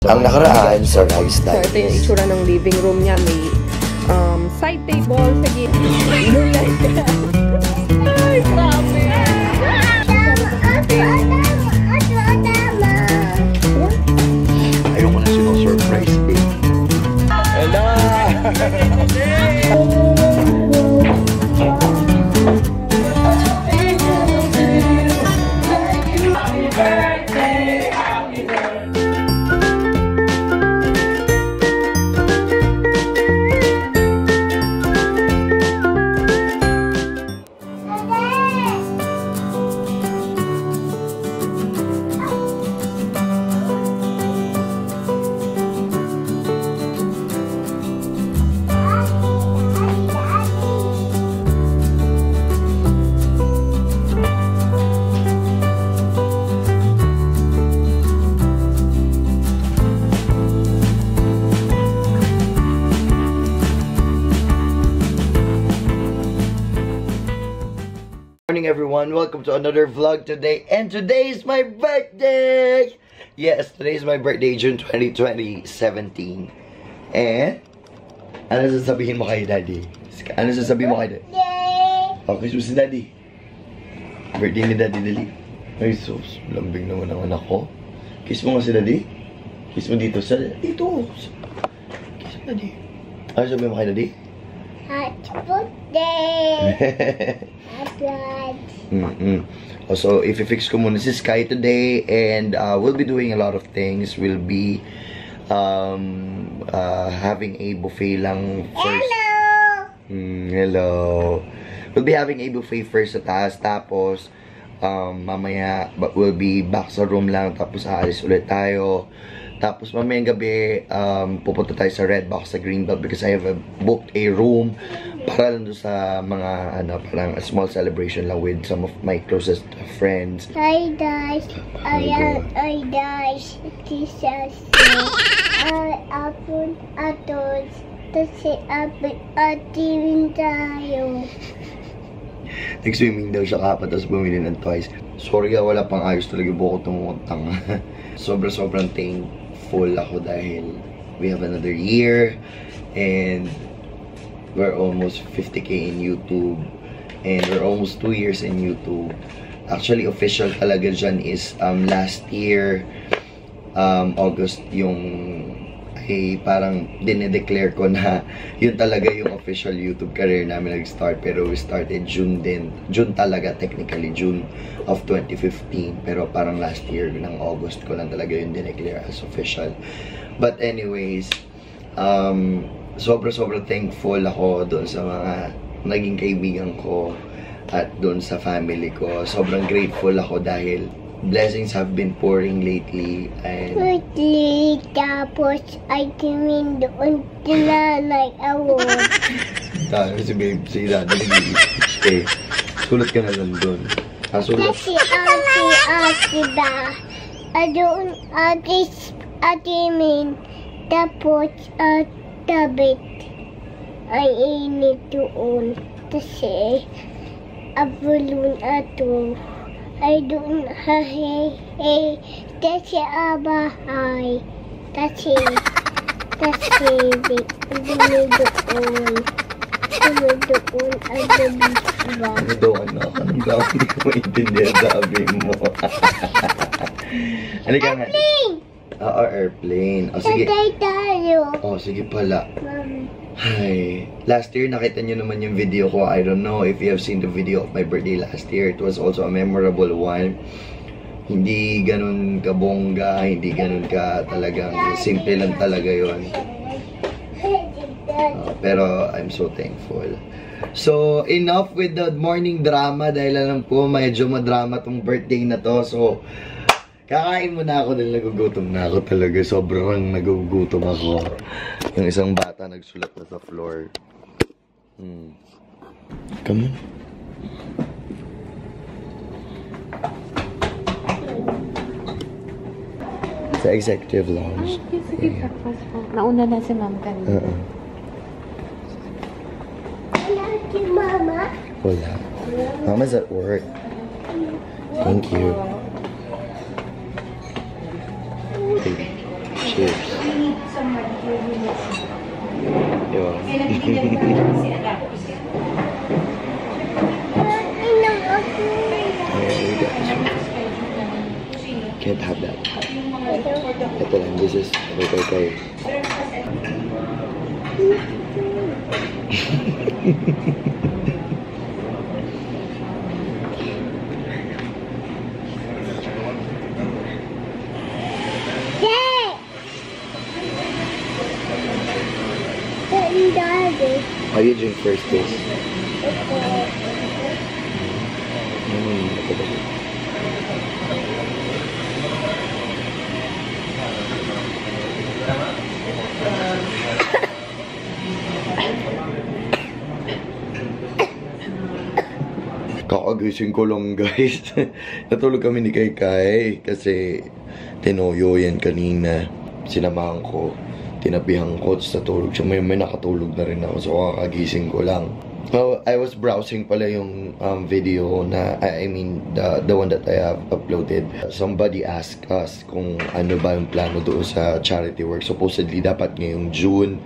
Ang nakaraan, surprise So, ito yung itsura ng living room niya. May side table sa gitna. Ay, grabe! Ayoko na sino-surprise eh. Hello! Morning everyone, welcome to another vlog today, and today is my birthday! Yes, today is my birthday, June 20, 2017. And ano sasabihin mo kay Daddy? Ano sasabihin mo kay Daddy? Okay, so si Daddy. Birthday ni Daddy, dali. Ay sus, lambing naman ang anak ko. Kiss mo nga si Daddy. Kiss mo dito sa dito. Kiss mo Daddy. Ano sabihin mo kay Daddy? Happy birthday! Also, i-fix ko muna si Sky today, and we'll be doing a lot of things. We'll be having a buffet lang first. Hello! Hello. We'll be having a buffet first sa taas, tapos mamaya we'll be back sa room lang, tapos aalis ulit tayo. Tapos mamayang gabi, pupunta tayo sa Red Box sa Greenbelt because I have booked a room para lang doon sa mga, parang a small celebration lang with some of my closest friends. Hi guys, I guys, Jesus, apun atos, kasi atin tayo. Nag-swimming daw siya kapag, tapos bumili ng twice. Sorry wala pang ayos talaga buko tumutang. Sobrang thankful ako dahil we have another year and we're almost 50K in YouTube and we're almost 2 years in YouTube. Actually, official talaga dyan is last year, August yung parang dinedeclare ko na yun talaga yung official YouTube career namin nag-start, pero we started June din. June talaga, technically June of 2015, pero parang last year ng August ko lang talaga yung dineclare as official. But anyways, sobrang thankful ako doon sa mga naging kaibigan ko at doon sa family ko. Sobrang grateful ako dahil blessings have been pouring lately, and Tapos I tingin doon sila like a wall. si babe, si Daddy nag-i-stay. Sulat ka na lang doon. Sulat. Kasi ate ba? Doon ate min. Tapos tabit ay init doon. Kasi abulun ato. I don't hey kasi abahay kasi doon Ano doon na? Anong gawin? Hindi ko maintindihan sabi mo. Halika nga. Airplane. O sige. O sige pala. Hi. Last year, nakita nyo naman yung video ko. I don't know if you have seen the video of my birthday last year. It was also a memorable one. Hindi ganun kabongga, hindi ganun ka talagang simple lang talaga yon. Pero I'm so thankful. So, enough with the morning drama dahil alam ko medyo madrama tong birthday na to. So, kakain muna ako dahil nagugutom na ako talaga. Sobrang nagugutom ako. Yung isang bata nagsulat na sa floor. Come on. Sa executive lounge. Sige, breakfast po. Nauna na si ma'am kanina. Wala si mama. Wala. Mama's at work. Thank you. Cheers. Yun. Can't have that. Ito lang, this is kay. Oh, you drink first, please. Kakagising ko lang, guys. Natulog kami ni Kai kasi tinoyo yan kanina. Sinamahan ko, tinabihan ko, tapos natulog siya. May nakatulog na rin ako, so kakagising ko lang. So, I was browsing pala yung video na, I mean, the one that I have uploaded. Somebody asked us kung ano ba yung plano doon sa charity work. Supposedly, dapat ngayong June.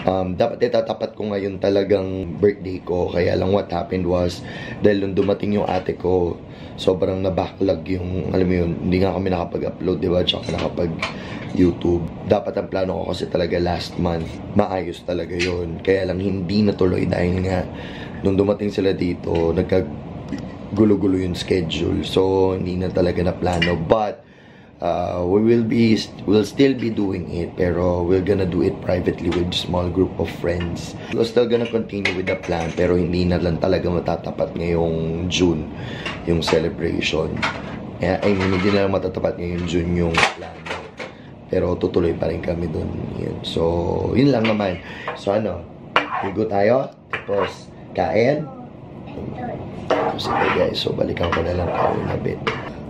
Dapat itatapat ko ngayon talagang birthday ko. Kaya lang what happened was, dahil nung dumating yung ate ko, sobrang na-backlog yung, alam mo yun, hindi nga kami nakapag-upload, diba? Tsaka nakapag-YouTube. Dapat ang plano ko kasi talaga last month. Maayos talaga yun. Kaya lang hindi natuloy dahil nga, nung dumating sila dito, nagkagulo-gulo yung schedule. So, hindi na talaga na plano. But, we'll still be doing it, pero we're gonna do it privately with small group of friends. We're still gonna continue with the plan, pero hindi na lang talaga matatapat ngayong June yung celebration. I mean, hindi na lang matatapat ngayong June yung plano, pero tutuloy pa rin kami dun. Yun. So, yun lang naman. So, higo tayo, tapos kain. So, sige guys, so balikan ko na lang tayo na bit.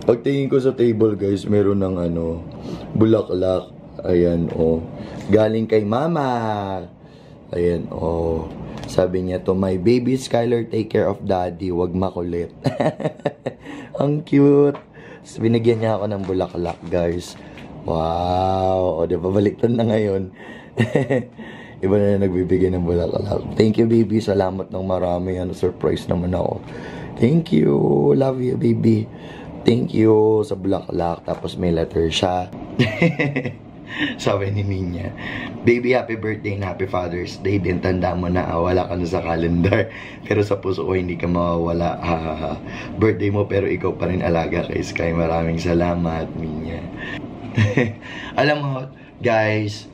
Pagtingin ko sa table, guys, meron ng bulaklak. Ayan, oh. Galing kay mama. Ayan, oh. Sabi niya, to my baby Skylar, take care of daddy. Wag makulit. Ang cute. So, binigyan niya ako ng bulaklak, guys. Wow. O, diba, baliktad na ngayon. Iba na nagbibigay ng bulaklak. Thank you, baby. Salamat ng marami. Surprise naman ako. Thank you. Love you, baby. Thank you sa bulaklak. Tapos may letter siya. Sabi ni Minya, baby, happy birthday and happy Father's Day. Din tanda mo na, wala ka na sa calendar. Pero sa puso ko, hindi ka mawawala. Birthday mo, pero ikaw pa rin alaga kay Sky. Maraming salamat, Minya. Alam mo, guys,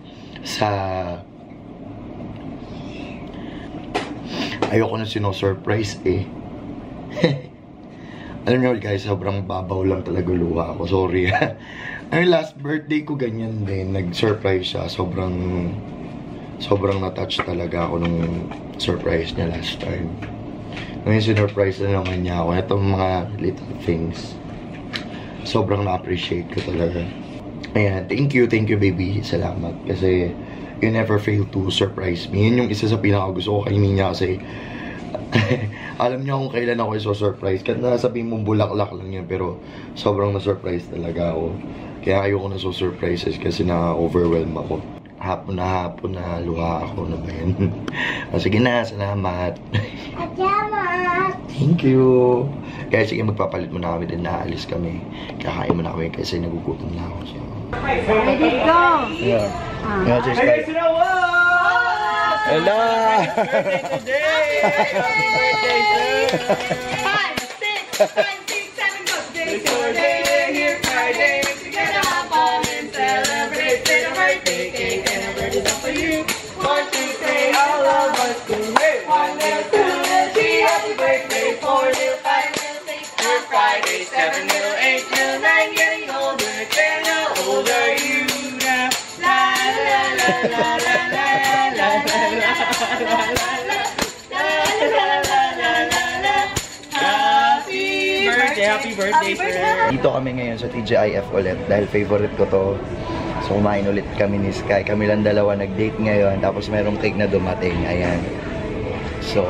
ayoko na sino-surprise eh. Alam niyo guys, sobrang babaw lang talaga luha ako. Sorry. Ay, last birthday ko ganyan din. Nag-surprise siya. Sobrang na-touch talaga ako nung surprise niya last time. Ngayon sinurprise na naman niya ako. Itong mga little things. Sobrang na-appreciate ko talaga. Ayan, thank you baby. Salamat. Kasi you never fail to surprise me. Yun yung isa sa pinaka-gusto ko kay Minya kasi alam niya kung kailan ako iso-surprise. Kahit nasabihin mong bulaklak lang yan, pero sobrang na-surprise talaga ako. Kaya ayoko na surprises kasi na-overwhelm ako. Hapon na luha ako na ba yan? Sige na, salamat. Thank you. Kaya sige, magpapalit mo na kami din, naalis kami. Kakain mo na kami kasi nagugutom na ako. So. Ready to go? Yeah. Hello! Happy birthday today! Happy birthday, sir! 5, 6, 7, go! Today's your day, here Friday. Together have fun and celebrate. Get a birthday cake and a birthday song for you. 1, 2, 3, all of us do. 1 little 2 little 3, happy birthday. 4 little 5 little 6, here Friday. 7 little 8 little 9, getting older. 10 little older you now. La la la la la la. Happy birthday, sir! Dito kami ngayon sa TGIF ulit dahil favorite ko to. So kumain ulit kami ni Sky. Kami lang dalawa nag-date ngayon. Tapos merong cake na dumating. Ayan. So,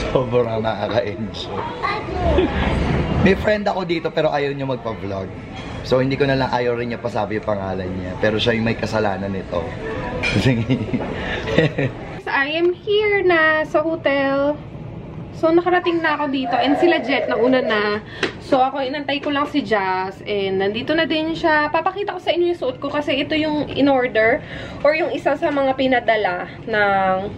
sobrang nakaka-enjoy. May friend ako dito pero ayaw niya magpa-vlog. So, hindi ko na lang ayaw rin niya pasabi yung pangalan niya. Pero siya yung may kasalanan nito. I am here na sa hotel. So, nakarating na ako dito. And sila Jet, nauna na. So, ako inantay ko lang si Jazz. And nandito na din siya. Papakita ko sa inyo yung suot ko kasi ito yung in-order or yung isa sa mga pinadala ng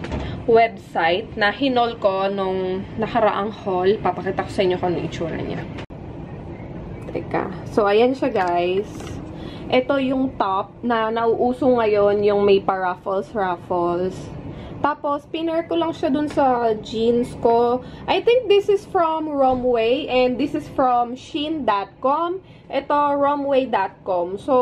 website na hinol ko nung nakaraang haul. Papakita ko sa inyo kung ano itsura niya. Teka. So, ayan siya, guys. Ito yung top na nauuso ngayon, yung may pa-raffles. Tapos, pinair ko lang siya dun sa jeans ko. I think this is from Romway and this is from Shein.com. Ito, Romway.com. So,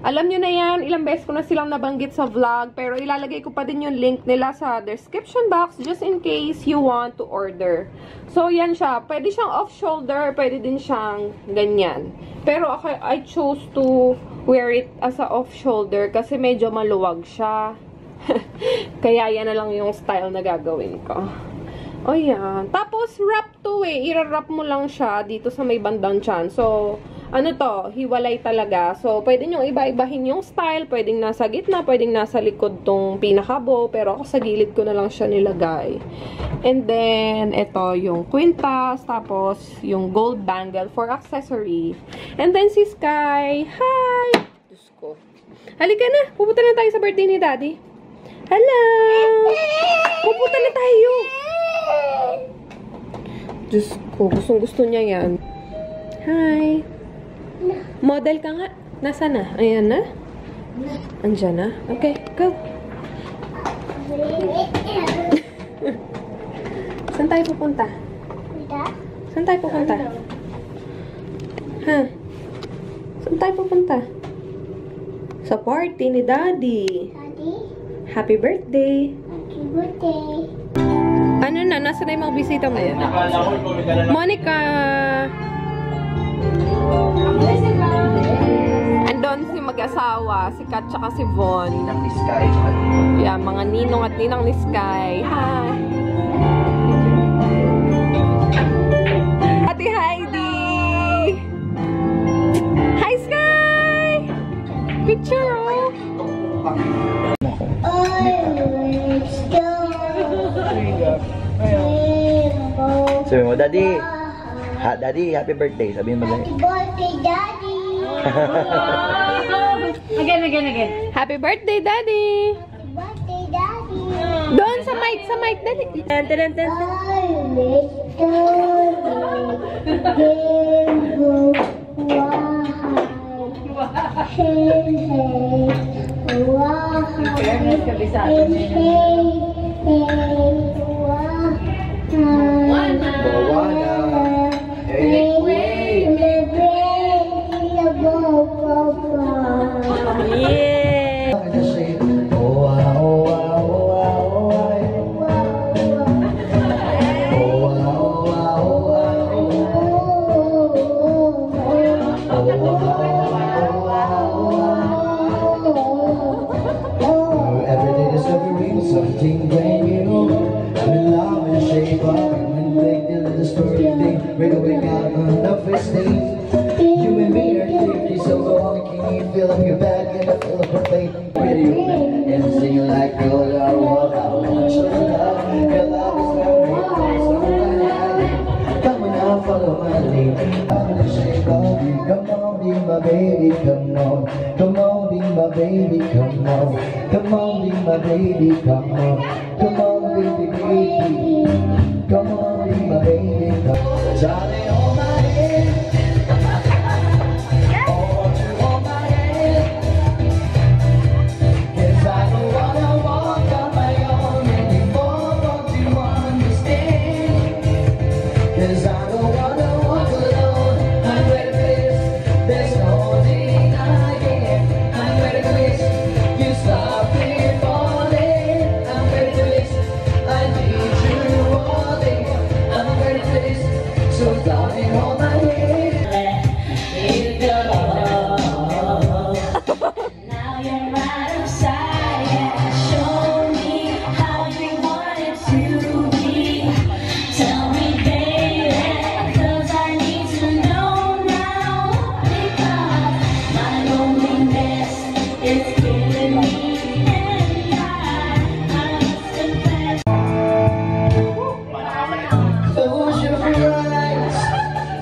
alam nyo na yan. Ilang beses ko na silang nabanggit sa vlog. Pero ilalagay ko pa din yung link nila sa description box just in case you want to order. So, yan siya. Pwede siyang off-shoulder. Pwede din siyang ganyan. Pero ako, I chose to wear it as a off-shoulder kasi medyo maluwag siya. Kaya yan na lang yung style na gagawin ko. O yan. Tapos, wrap to eh. Ira-wrap mo lang siya dito sa may bandang tiyan. So, ano to? Hiwalay talaga. So, pwede nyo iba-ibahin yung style. Pwedeng nasa gitna, pwedeng nasa likod tong pinaka-bow. Pero ako sa gilid ko na lang siya nilagay. And then, ito yung kwintas. Tapos, yung gold bangle for accessory. And then, si Sky. Hi! Diyos ko. Halika na. Pupunta na tayo sa birthday ni Daddy. Hello! Pupunta na tayo! Diyos ko, gustong-gusto niya yan. Hi! Model ka nga. Nasaan na? Ayan na? Andiyan na? Okay, go! Saan tayo pupunta? Saan tayo pupunta? Ha? Saan tayo pupunta? Sa party ni Daddy. Happy birthday! Happy birthday! Ano na? Nasaan na yung mga bisita mo? Monica! Andun si mag-asawa, si Kat tsaka si Von. Ninang ni Sky. Yeah, mga ninong at ninang ni Sky. Hi! Ate Heidi! Hi, Sky! Picture, oh! Sabi mo, Daddy! Daddy, happy birthday. Sabihin mo lang. Happy birthday, Daddy! Again. Happy birthday, Daddy! Happy birthday, Daddy! Doon sa mic, Daddy! Something brand new, I'm in love with the shape of you and thinking of the story thing. We're going out on the first date. You and me are 50 so long, can you feel up your back and I feel up her plate? Pretty woman, and sing like girl, I want your love. Your love is everything, so come on now, follow my lead. I'm in the shape of you, come on, be my baby, come on. Come on, be my baby, come on. Come on, be my baby, come on. Come on, baby, baby. Come on, be my baby, come on. Darling, hold my hand. I want you hold my hand. 'Cause I don't wanna walk on my own anymore. Don't you understand? 'Cause I don't wanna walk alone. I'm ready for this. There's no denying. I'm ready for this. You stop me falling. I'm ready for this. I need you all day. I'm ready for this. So darling. It's killing me and I must confess. Close your eyes,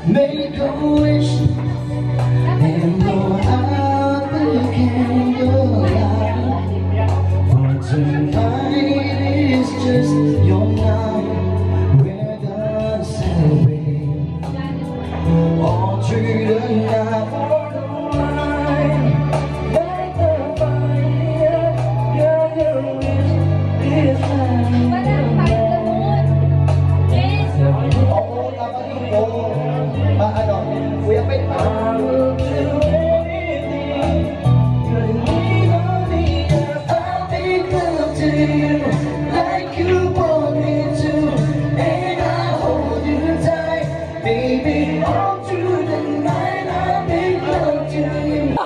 make a wish, and blow out the candlelight. For tonight is just your night. We're gonna celebrate all through the night. For the wine, like the fire, your wish is mine. Oo, dapat yung po. Ano, Kuya Pet, I will do anything. You're legally, I'll make love to you like you want me to, and I'll hold you tight, baby, all through the night. I'll make love to you.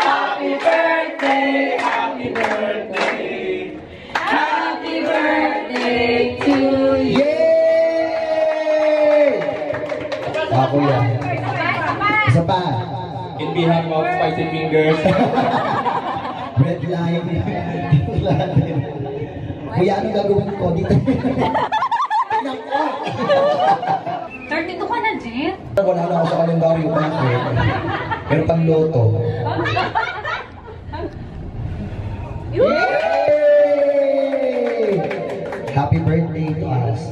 Happy birthday, happy birthday, happy birthday to you. Yay! Ako yan. Isa pa. In behalf of Spicy Fingers. Red line. Kuya, anong gagawin ko dito? 32 ka na, Jen? Wala na ako sa kalendaryo pa pero pang loto. Yay! Happy birthday to us.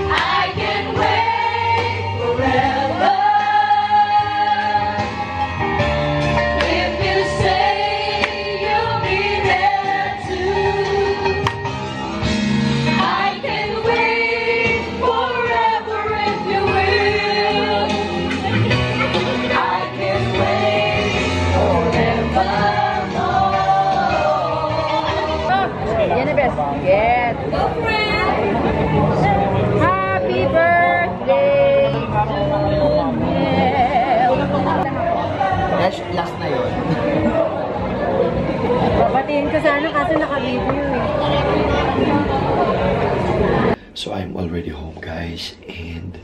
I can wait forever if you say you'll be there too. I can wait forever if you will. I can wait forevermore. Yan na, best. Get. Go, friend. Happy birthday to Last na yun. Babatiin ko sana kasi naka-video eh. So I'm already home, guys, and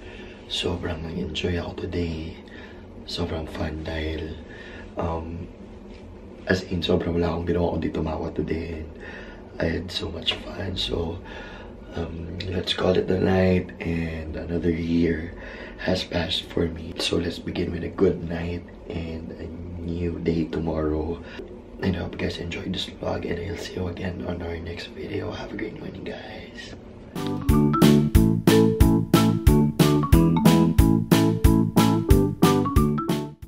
sobrang nag-enjoy ako today. Sobrang fun dahil as in sobrang wala akong ginawa kundi tumawa today. I had so much fun. So let's call it the night, and another year has passed for me. So let's begin with a good night and a new day tomorrow. And I hope you guys enjoyed this vlog, and I'll see you again on our next video. Have a great morning, guys.